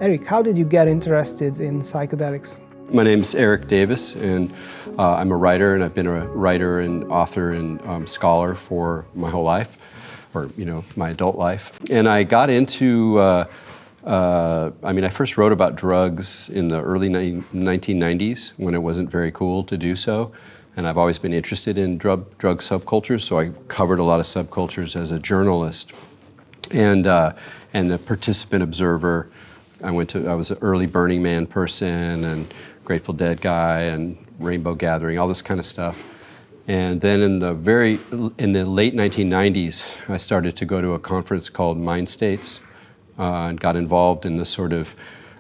Erik, how did you get interested in psychedelics? My name's ERIK DAVIS, and I'm a writer, and I've been a writer and author and scholar for my whole life, or my adult life. And I got into, I first wrote about drugs in the early 1990s when it wasn't very cool to do so. And I've always been interested in drug subcultures, so I covered a lot of subcultures as a journalist and a participant observer. I was an early Burning Man person and Grateful Dead guy and Rainbow Gathering, all this kind of stuff. And then in the late 1990s, I started to go to a conference called Mind States and got involved in the sort of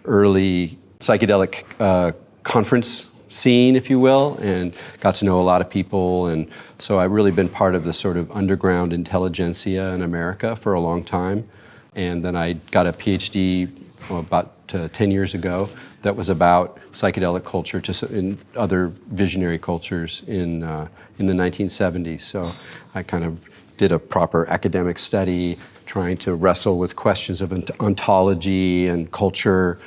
early psychedelic conference scene, if you will, and got to know a lot of people. And so I've really been part of the sort of underground intelligentsia in America for a long time. And then I got a PhD about 10 years ago that was about psychedelic culture in other visionary cultures in the 1970s. So I kind of did a proper academic study trying to wrestle with questions of ontology and culture,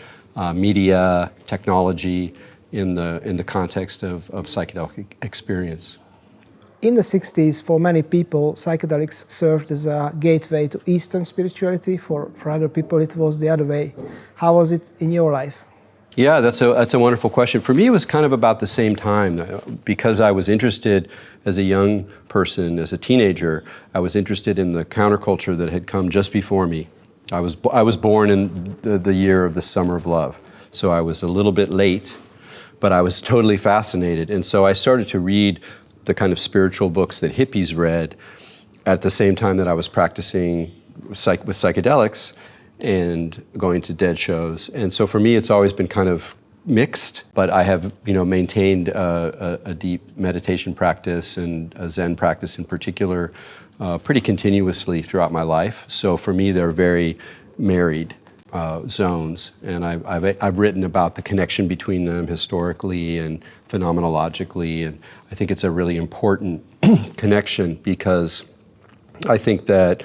media, technology in the context of psychedelic experience. In the 60s, for many people, psychedelics served as a gateway to Eastern spirituality. For other people, it was the other way. How was it in your life? Yeah, that's a wonderful question. For me, it was kind of about the same time. Because I was interested as a young person, as a teenager, I was interested in the counterculture that had come just before me. I was born in the year of the Summer of Love, so I was a little bit late, but I was totally fascinated. And so I started to read the kind of spiritual books that hippies read at the same time that I was practicing with psychedelics and going to dead shows. And so for me, it's always been kind of mixed, but I have maintained a deep meditation practice and a Zen practice in particular pretty continuously throughout my life. So for me, they're very married zones, and I've written about the connection between them historically and phenomenologically, and I think it's a really important connection because I think that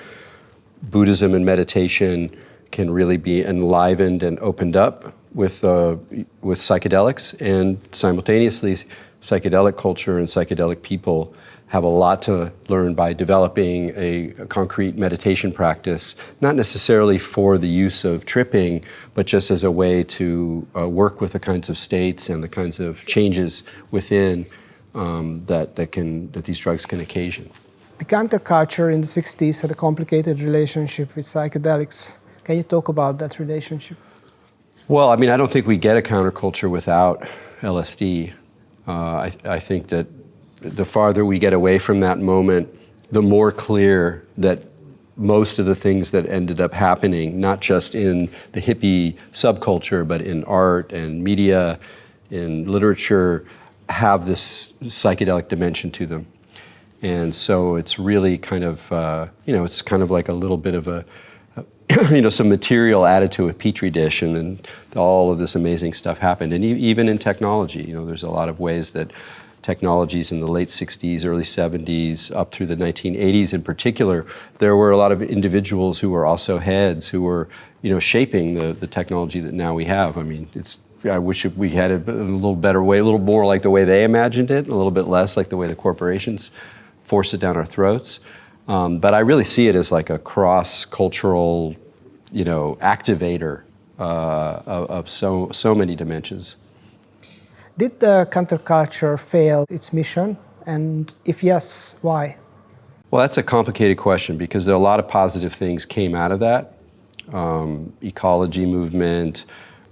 Buddhism and meditation can really be enlivened and opened up with psychedelics, and simultaneously psychedelic culture and psychedelic people have a lot to learn by developing a concrete meditation practice, not necessarily for the use of tripping, but just as a way to work with the kinds of states and the kinds of changes within that these drugs can occasion. The counterculture in the 60s had a complicated relationship with psychedelics. Can you talk about that relationship? Well, I don't think we get a counterculture without LSD. I think that the farther we get away from that moment, the more clear that most of the things that ended up happening, not just in the hippie subculture, but in art and media, in literature, have this psychedelic dimension to them. And so it's really kind of, it's kind of like a little bit of some material added to a petri dish, and then all of this amazing stuff happened. And even in technology, there's a lot of ways that technologies in the late 60s, early 70s, up through the 1980s in particular, there were a lot of individuals who were also heads who were, shaping the technology that now we have. I wish we had it a little better way, a little more like the way they imagined it, a little bit less like the way the corporations force it down our throats. But I really see it as like a cross-cultural, activator of so many dimensions. Did the counterculture fail its mission? And if yes, why? Well, that's a complicated question because there are a lot of positive things came out of that. Ecology movement,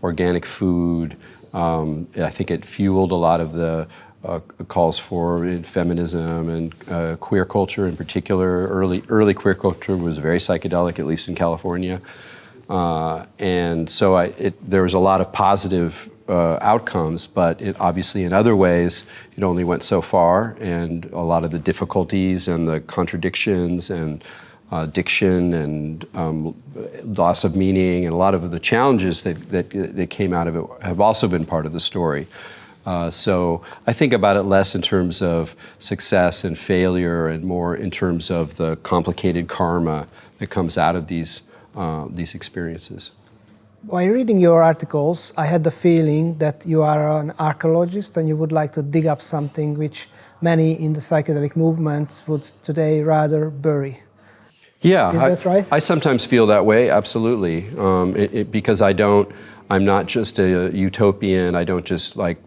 organic food. I think it fueled a lot of the calls for feminism and queer culture in particular. Early queer culture was very psychedelic, at least in California. And so there was a lot of positive outcomes, but obviously in other ways, it only went so far, and a lot of the difficulties and the contradictions and addiction and loss of meaning and a lot of the challenges that came out of it have also been part of the story. So I think about it less in terms of success and failure and more in terms of the complicated karma that comes out of these experiences. While reading your articles, I had the feeling that you are an archeologist and you would like to dig up something which many in the psychedelic movement would today rather bury. Yeah, Is that right? I sometimes feel that way, absolutely, because I'm not just a utopian, I don't just like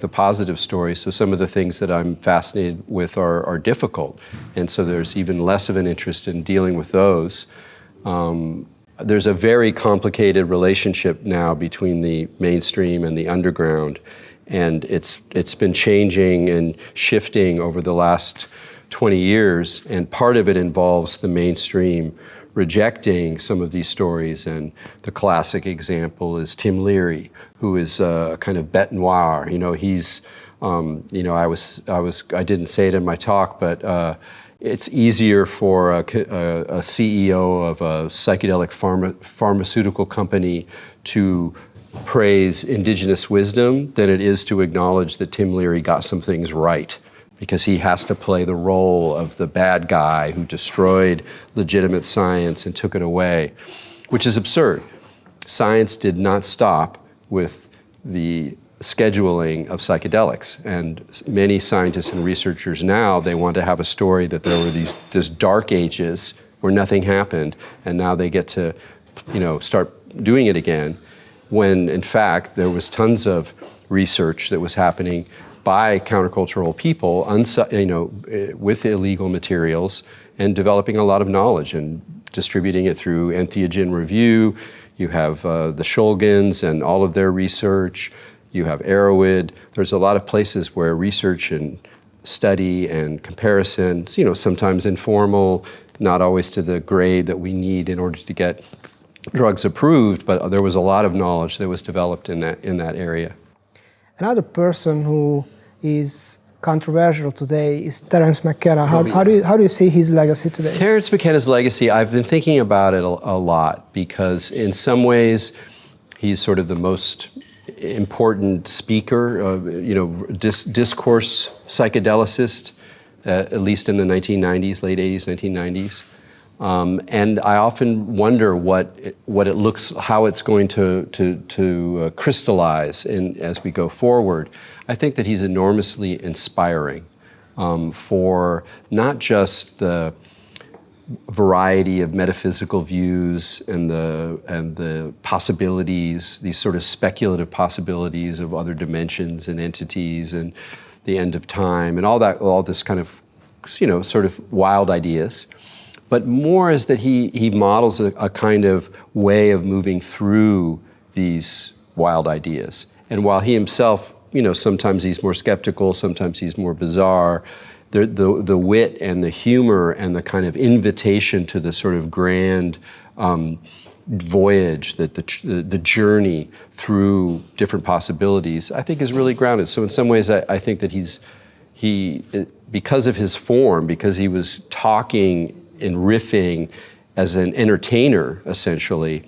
the positive stories, so some of the things that I'm fascinated with are difficult, and so there's even less of an interest in dealing with those. There's a very complicated relationship now between the mainstream and the underground, and it's been changing and shifting over the last 20 years, and part of it involves the mainstream rejecting some of these stories, and the classic example is Tim Leary, who is a kind of bête noire. You know, he's, you know, I didn't say it in my talk, but it's easier for a CEO of a psychedelic pharmaceutical company to praise indigenous wisdom than it is to acknowledge that Tim Leary got some things right, because he has to play the role of the bad guy who destroyed legitimate science and took it away, which is absurd. Science did not stop with the scheduling of psychedelics, and many scientists and researchers now, they want to have a story that there were this dark ages where nothing happened, and now they get to, you know, start doing it again, when in fact there was tons of research that was happening by countercultural people, you know, with illegal materials, and developing a lot of knowledge and distributing it through Entheogen Review. You have the Shulgins and all of their research. You have Arrowhead. There's a lot of places where research and study and comparison, you know, sometimes informal, not always to the grade that we need in order to get drugs approved, but there was a lot of knowledge that was developed in that area. Another person who is controversial today is Terence McKenna. How do you see his legacy today? Terence McKenna's legacy, I've been thinking about it a lot, because in some ways he's sort of the most important speaker, you know, discourse psychedelicist, at least in the 1990s, late 80s, 1990s. And I often wonder what it looks, how it's going to crystallize as we go forward. I think that he's enormously inspiring for not just the variety of metaphysical views and the possibilities, these sort of speculative possibilities of other dimensions and entities and the end of time and all this kind of, you know, sort of wild ideas. But more is that he models a kind of way of moving through these wild ideas. And while he himself, you know, sometimes he's more skeptical, sometimes he's more bizarre, the wit and the humor and the kind of invitation to the sort of grand voyage, that the journey through different possibilities, I think is really grounded. So in some ways, I think that he, because of his form, because he was talking and riffing as an entertainer, essentially,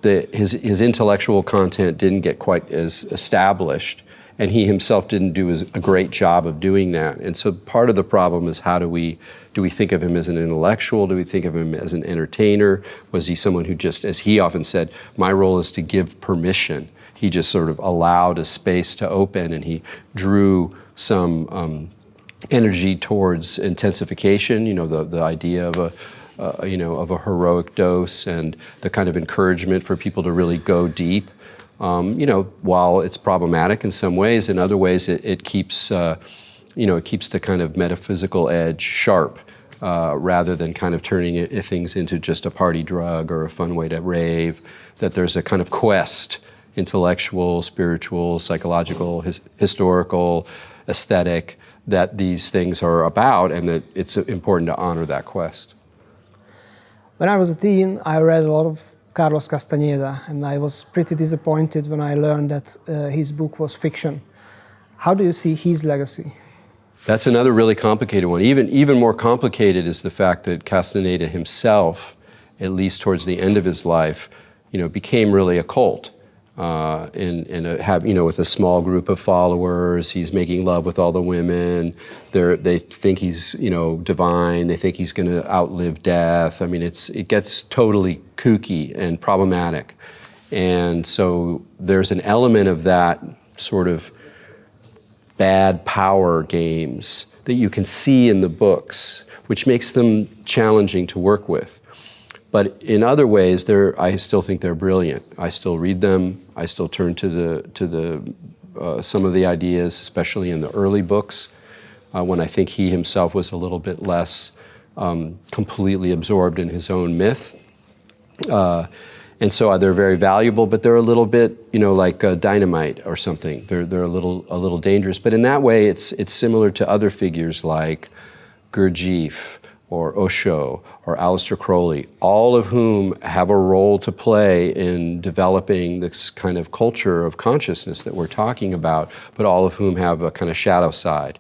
his intellectual content didn't get quite as established, and he himself didn't do a great job of doing that. And so part of the problem is, how do we think of him as an intellectual? Do we think of him as an entertainer? Was he someone who just, as he often said, my role is to give permission? He just sort of allowed a space to open, and he drew some energy towards intensification, you know, the idea of a heroic dose and the kind of encouragement for people to really go deep. You know, while it's problematic in some ways, in other ways it keeps, you know, it keeps the kind of metaphysical edge sharp, rather than kind of turning things into just a party drug or a fun way to rave, that there's a kind of quest, intellectual, spiritual, psychological, historical, aesthetic, that these things are about, and that it's important to honor that quest. When I was a teen, I read a lot of Carlos Castaneda, and I was pretty disappointed when I learned that his book was fiction. How do you see his legacy? That's another really complicated one. Even more complicated is the fact that Castaneda himself, at least towards the end of his life, you know, became really a cult. With a small group of followers, he's making love with all the women. They think he's, you know, divine. They think he's going to outlive death. I mean, it gets totally kooky and problematic. And so there's an element of that sort of bad power games that you can see in the books, which makes them challenging to work with. But in other ways, I still think they're brilliant. I still read them. I still turn to some of the ideas, especially in the early books, when I think he himself was a little bit less completely absorbed in his own myth. And so they're very valuable, but they're a little bit, like dynamite or something. They're a little dangerous. But in that way, it's similar to other figures like Gurdjieff or Osho or Aleister Crowley, all of whom have a role to play in developing this kind of culture of consciousness that we're talking about, but all of whom have a kind of shadow side.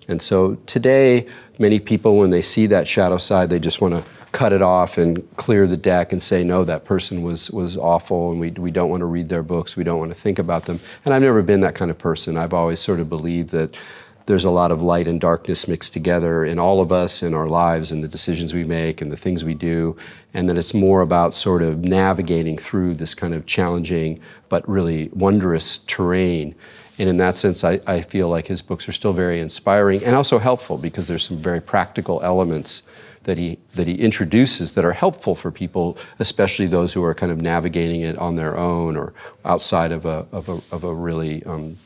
And so today, many people, when they see that shadow side, they just want to cut it off and clear the deck and say, no, that person was awful, and we don't want to read their books, we don't want to think about them. And I've never been that kind of person. I've always sort of believed that there's a lot of light and darkness mixed together in all of us, in our lives, and the decisions we make and the things we do, and that it's more about sort of navigating through this kind of challenging but really wondrous terrain. And in that sense, I feel like his books are still very inspiring and also helpful, because there's some very practical elements that he introduces that are helpful for people, especially those who are kind of navigating it on their own or outside of a really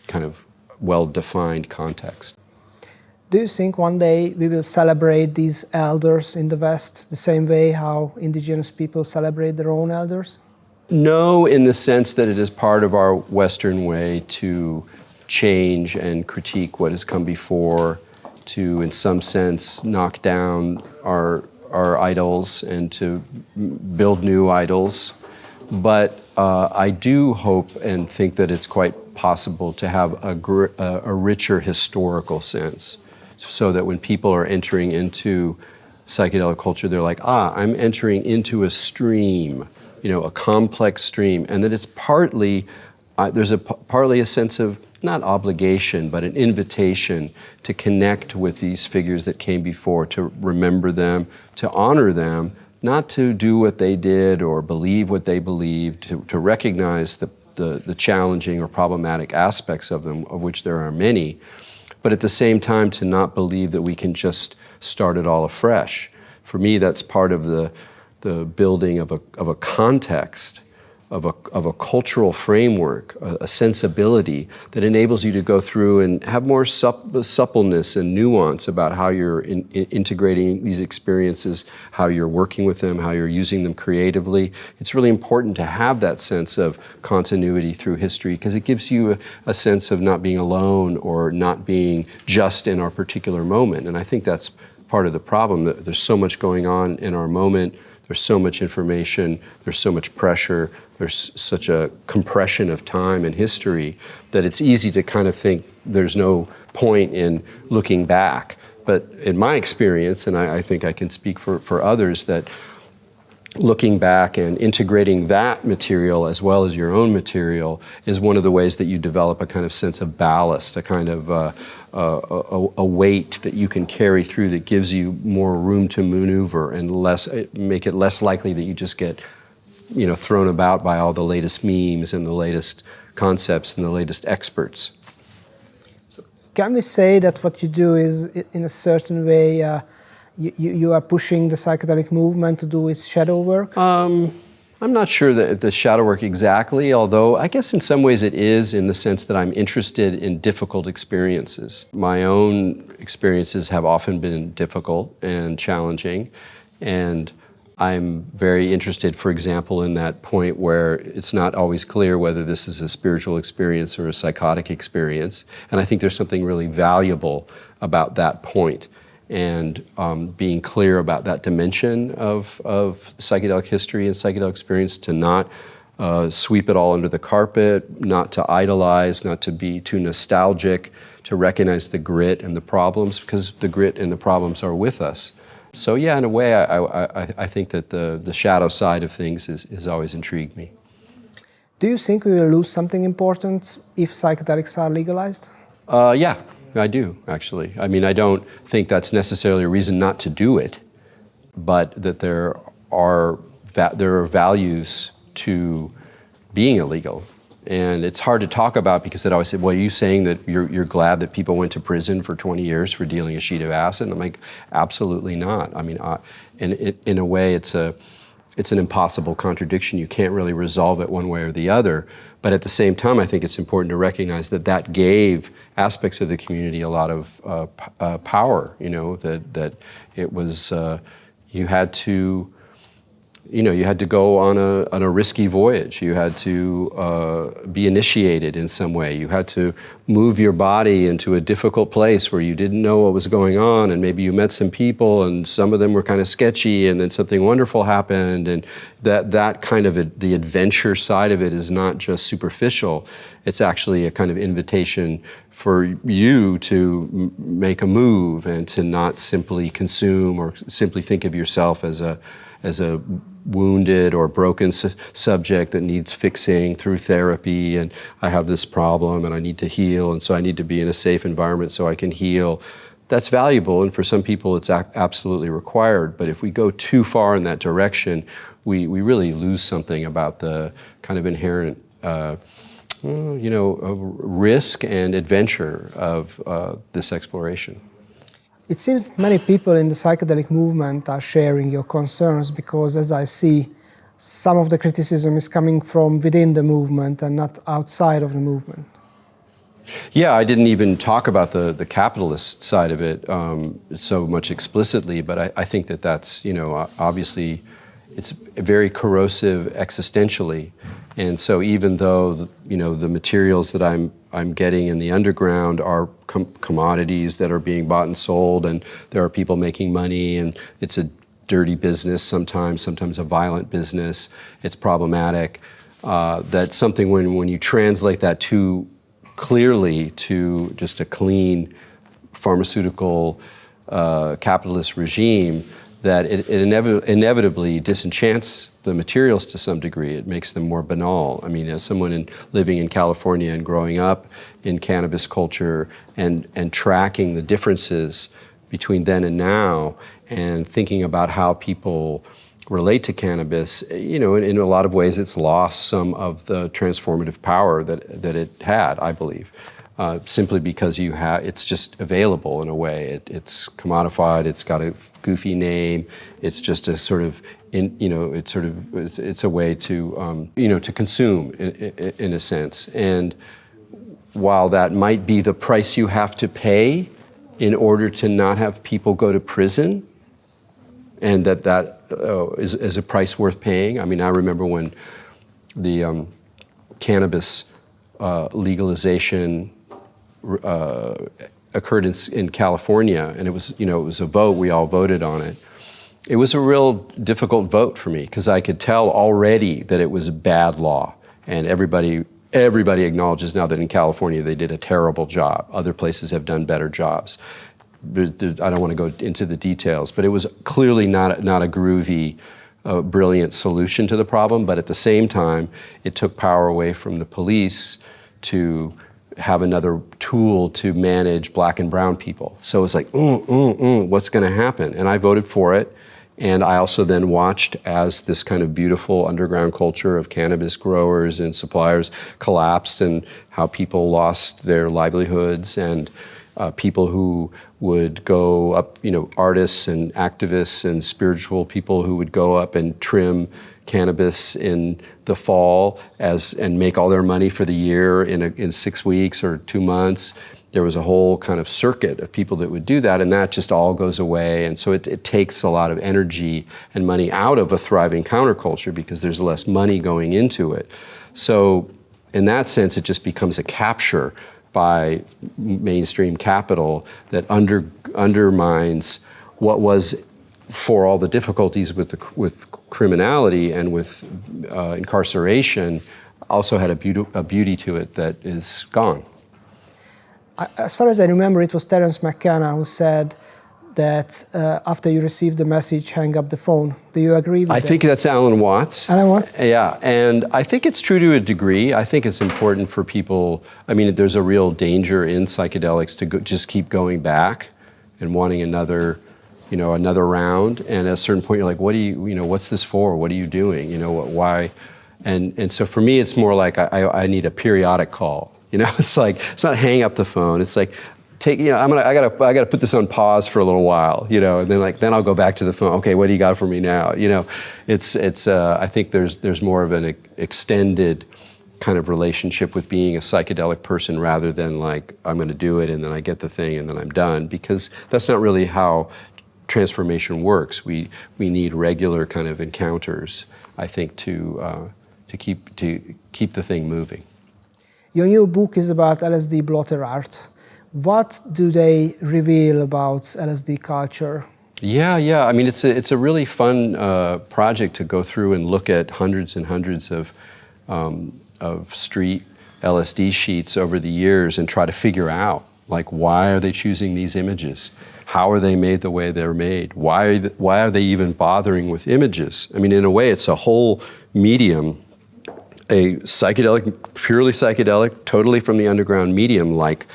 kind of well-defined context. Do you think one day we will celebrate these elders in the West the same way how indigenous people celebrate their own elders? No, in the sense that it is part of our Western way to change and critique what has come before, to, in some sense, knock down our idols and to build new idols. But I do hope and think that it's quite possible to have a richer historical sense, so that when people are entering into psychedelic culture, they're like, I'm entering into a stream, a complex stream, and that it's partly, there's partly a sense of, not obligation, but an invitation to connect with these figures that came before, to remember them, to honor them, not to do what they did or believe what they believed, to recognize the challenging or problematic aspects of them, of which there are many, but at the same time to not believe that we can just start it all afresh. For me, that's part of the building of a context, of a cultural framework, a sensibility that enables you to go through and have more suppleness and nuance about how you're integrating these experiences, how you're working with them, how you're using them creatively. It's really important to have that sense of continuity through history, because it gives you a sense of not being alone or not being just in our particular moment. And I think that's part of the problem, that there's so much going on in our moment. There's so much information, there's so much pressure, there's such a compression of time and history that it's easy to kind of think there's no point in looking back. But in my experience, and I think I can speak for others, that looking back and integrating that material as well as your own material is one of the ways that you develop a kind of sense of ballast, a kind of a weight that you can carry through that gives you more room to maneuver and make it less likely that you just get thrown about by all the latest memes and the latest concepts and the latest experts. So can we say that what you do is, in a certain way, you are pushing the psychedelic movement to do its shadow work? I'm not sure that the shadow work exactly, although I guess in some ways it is, in the sense that I'm interested in difficult experiences. My own experiences have often been difficult and challenging, and I'm very interested, for example, in that point where it's not always clear whether this is a spiritual experience or a psychotic experience, and I think there's something really valuable about that point. And being clear about that dimension of psychedelic history and psychedelic experience, to not sweep it all under the carpet, not to idolize, not to be too nostalgic, to recognize the grit and the problems, because the grit and the problems are with us. So yeah, in a way, I think that the shadow side of things has always intrigued me. Do you think we will lose something important if psychedelics are legalized? Yeah. I do, actually. I mean, I don't think that's necessarily a reason not to do it, but that there are values to being illegal. And it's hard to talk about because it always said, well, are you saying that you're glad that people went to prison for 20 years for dealing a sheet of acid? And I'm like, absolutely not. I mean, in a way, it's an impossible contradiction. You can't really resolve it one way or the other. But at the same time, I think it's important to recognize that that gave aspects of the community a lot of power, you know, that it was, you had to go on a risky voyage. You had to be initiated in some way. You had to move your body into a difficult place where you didn't know what was going on, and maybe you met some people, and some of them were kind of sketchy, and then something wonderful happened, and that kind of the adventure side of it is not just superficial. It's actually a kind of invitation for you to make a move and to not simply consume or simply think of yourself as a wounded or broken subject that needs fixing through therapy, and I have this problem and I need to heal, and so I need to be in a safe environment so I can heal. That's valuable, and for some people it's absolutely required, but if we go too far in that direction, we really lose something about the kind of inherent risk and adventure of this exploration. It seems that many people in the psychedelic movement are sharing your concerns because, as I see, some of the criticism is coming from within the movement and not outside of the movement. Yeah, I didn't even talk about the capitalist side of it so much explicitly, but I think that's, obviously it's very corrosive existentially. And so even though, the materials that I'm getting in the underground are commodities that are being bought and sold, and there are people making money, and it's a dirty business sometimes a violent business, it's problematic. That's something when you translate that too clearly to just a clean pharmaceutical capitalist regime, that it inevitably disenchants the materials to some degree. It makes them more banal. I mean, as someone living in California and growing up in cannabis culture and tracking the differences between then and now, and thinking about how people relate to cannabis, in a lot of ways it's lost some of the transformative power that it had, I believe. Simply because it's just available in a way. It's commodified. It's got a goofy name. It's just a sort of, it's a way to, to consume in a sense. And while that might be the price you have to pay in order to not have people go to prison, and that is a price worth paying. I mean, I remember when the cannabis legalization occurred in California, and it was a vote. We all voted on it. It was a real difficult vote for me because I could tell already that it was a bad law, and everybody acknowledges now that in California they did a terrible job. Other places have done better jobs. I don't want to go into the details, but it was clearly not a groovy, brilliant solution to the problem. But at the same time, it took power away from the police to have another tool to manage black and brown people. So it's like, what's going to happen? And I voted for it. And I also then watched as this kind of beautiful underground culture of cannabis growers and suppliers collapsed, and how people lost their livelihoods, and people who would go up, artists and activists and spiritual people who would go up and trim cannabis in the fall and make all their money for the year in 6 weeks or 2 months. There was a whole kind of circuit of people that would do that, and that just all goes away. And so it takes a lot of energy and money out of a thriving counterculture because there's less money going into it. So in that sense, it just becomes a capture by mainstream capital that undermines what was, for all the difficulties with criminality and with incarceration, also had a beauty to it that is gone. As far as I remember, it was Terence McKenna who said that after you receive the message, hang up the phone. Do you agree with that? I think that's Alan Watts. Alan Watts? Yeah, and I think it's true to a degree. I think it's important for people. I mean, there's a real danger in psychedelics to just keep going back and wanting another round. And at a certain point, you're like, what's this for? What are you doing? Why? And so for me, it's more like I need a periodic call. It's like, it's not hang up the phone. It's like, I gotta put this on pause for a little while, and then I'll go back to the phone. Okay, what do you got for me now? I think there's more of an extended kind of relationship with being a psychedelic person rather than like, I'm going to do it and then I get the thing and then I'm done, because that's not really how transformation works. We need regular kind of encounters, I think, to keep the thing moving. Your new book is about LSD blotter art. What do they reveal about LSD culture? Yeah. I mean, it's a really fun project to go through and look at hundreds and hundreds of street LSD sheets over the years and try to figure out, like, why are they choosing these images? How are they made the way they're made? Why are they even bothering with images? I mean, in a way, it's a whole medium, a psychedelic, purely psychedelic, totally from the underground medium, like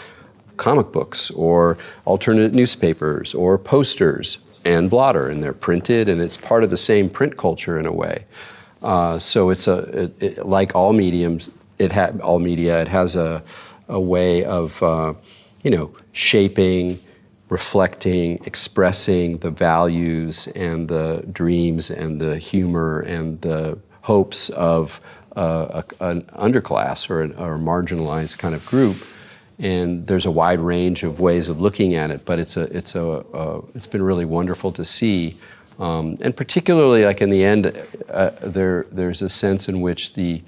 comic books or alternate newspapers or posters and blotter, and they're printed, and it's part of the same print culture in a way. So it's like all mediums, all media, it has a way of shaping, reflecting, expressing the values and the dreams and the humor and the hopes of an underclass or a marginalized kind of group. And there's a wide range of ways of looking at it, but it's been really wonderful to see. And particularly, like in the end, there's a sense in which the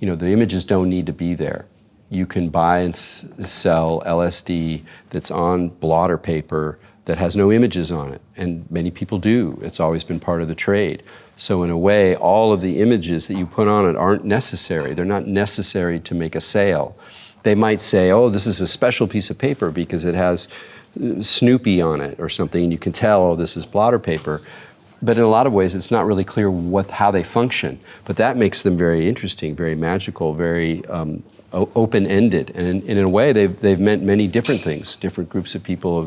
images don't need to be there. You can buy and sell LSD that's on blotter paper that has no images on it, and many people do. It's always been part of the trade. So in a way, all of the images that you put on it aren't necessary. They're not necessary to make a sale. They might say, oh, this is a special piece of paper because it has Snoopy on it or something, and you can tell, oh, this is blotter paper. But in a lot of ways, it's not really clear how they function. But that makes them very interesting, very magical, very open-ended. And in a way, they've meant many different things. Different groups of people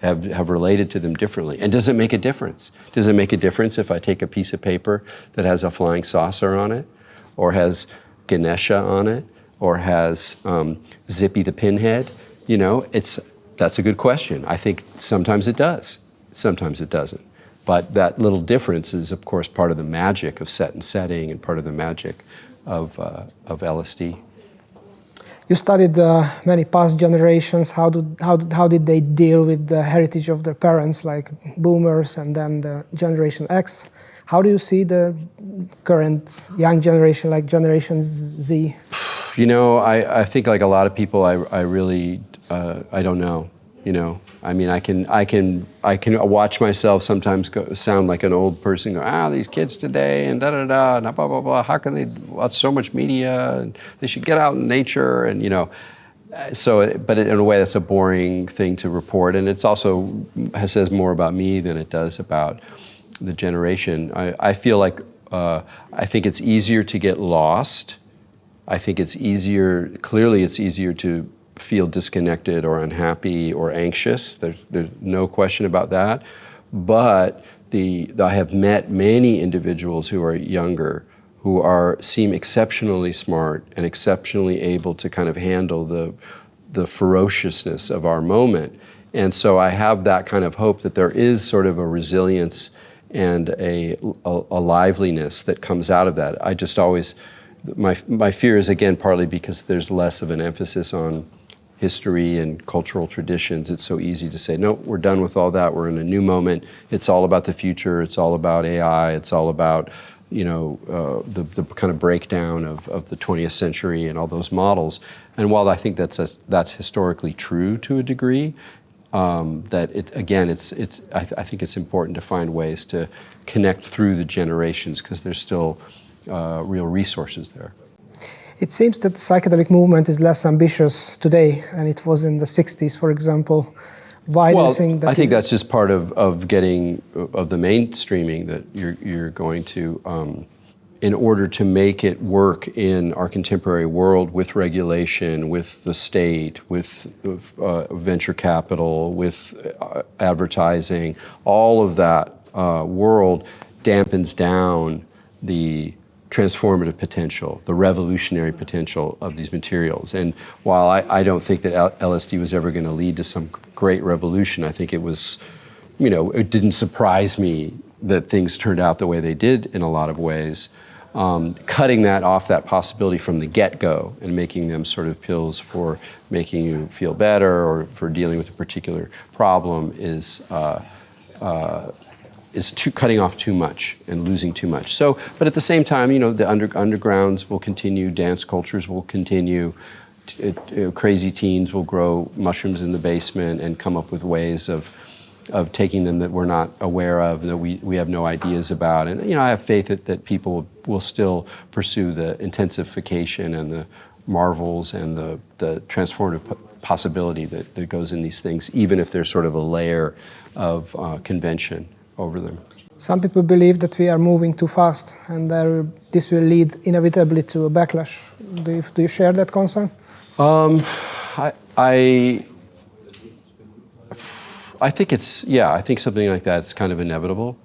have related to them differently. And does it make a difference? Does it make a difference if I take a piece of paper that has a flying saucer on it, or has Ganesha on it, or has Zippy the Pinhead? That's a good question. I think sometimes it does, sometimes it doesn't. But that little difference is, of course, part of the magic of set and setting and part of the magic of LSD. You studied many past generations. How did they deal with the heritage of their parents, like boomers and then the Generation X? How do you see the current young generation, like Generation Z? I think like a lot of people, I really I don't know. I mean, I can watch myself sometimes sound like an old person. Go, these kids today and and blah blah blah. How can they watch so much media? And they should get out in nature, and So, but in a way, that's a boring thing to report, and it's also says more about me than it does about the generation. I feel like I think it's easier to get lost. I think it's easier. Clearly, it's easier to feel disconnected or unhappy or anxious. There's no question about that. But I have met many individuals who are younger, who seem exceptionally smart and exceptionally able to kind of handle the ferociousness of our moment. And so I have that kind of hope that there is sort of a resilience and a liveliness that comes out of that. I just always, my fear is, again, partly because there's less of an emphasis on history and cultural traditions. It's so easy to say, no, we're done with all that. We're in a new moment. It's all about the future. It's all about AI. It's all about, the kind of breakdown of the 20th century and all those models. And while I think that's historically true to a degree, that I think it's important to find ways to connect through the generations, because there's still real resources there. It seems that the psychedelic movement is less ambitious today, and it was in the 60s, for example. Why do you think that? I think that's just part of getting of the mainstreaming, that you're going to, in order to make it work in our contemporary world with regulation, with the state, with venture capital, with advertising, all of that world dampens down the transformative potential, the revolutionary potential of these materials. And while I don't think that LSD was ever going to lead to some great revolution, I think it was, it didn't surprise me that things turned out the way they did in a lot of ways. Cutting that off, that possibility from the get-go, and making them sort of pills for making you feel better or for dealing with a particular problem is cutting off too much and losing too much. So, but at the same time, the undergrounds will continue, dance cultures will continue, crazy teens will grow mushrooms in the basement and come up with ways of taking them that we're not aware of, that we have no ideas about. And I have faith that people will still pursue the intensification and the marvels and the transformative possibility that goes in these things, even if there's sort of a layer of convention over them. Some people believe that we are moving too fast and this will lead inevitably to a backlash. Do you share that concern? I think I think something like that is kind of inevitable.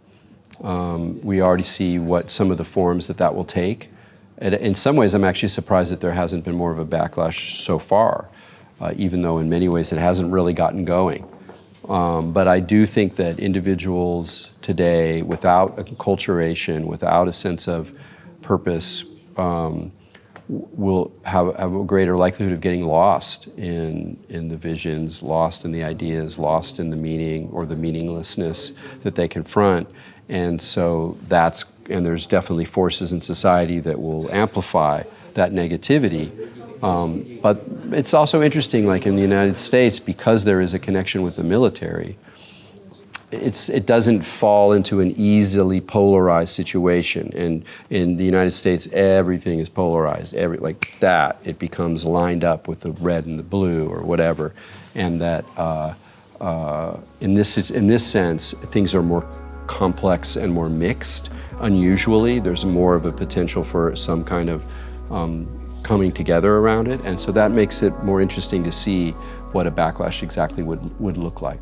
We already see what some of the forms that will take. And in some ways, I'm actually surprised that there hasn't been more of a backlash so far, even though in many ways it hasn't really gotten going. But I do think that individuals today, without acculturation, without a sense of purpose, will have a greater likelihood of getting lost in the visions, lost in the ideas, lost in the meaning or the meaninglessness that they confront. And so there's definitely forces in society that will amplify that negativity. But it's also interesting, like in the United States, because there is a connection with the military, it doesn't fall into an easily polarized situation. And in the United States, everything is polarized. Like that, it becomes lined up with the red and the blue or whatever. And that in this sense, things are more complex and more mixed. Unusually, there's more of a potential for some kind of coming together around it. And so that makes it more interesting to see what a backlash exactly would look like.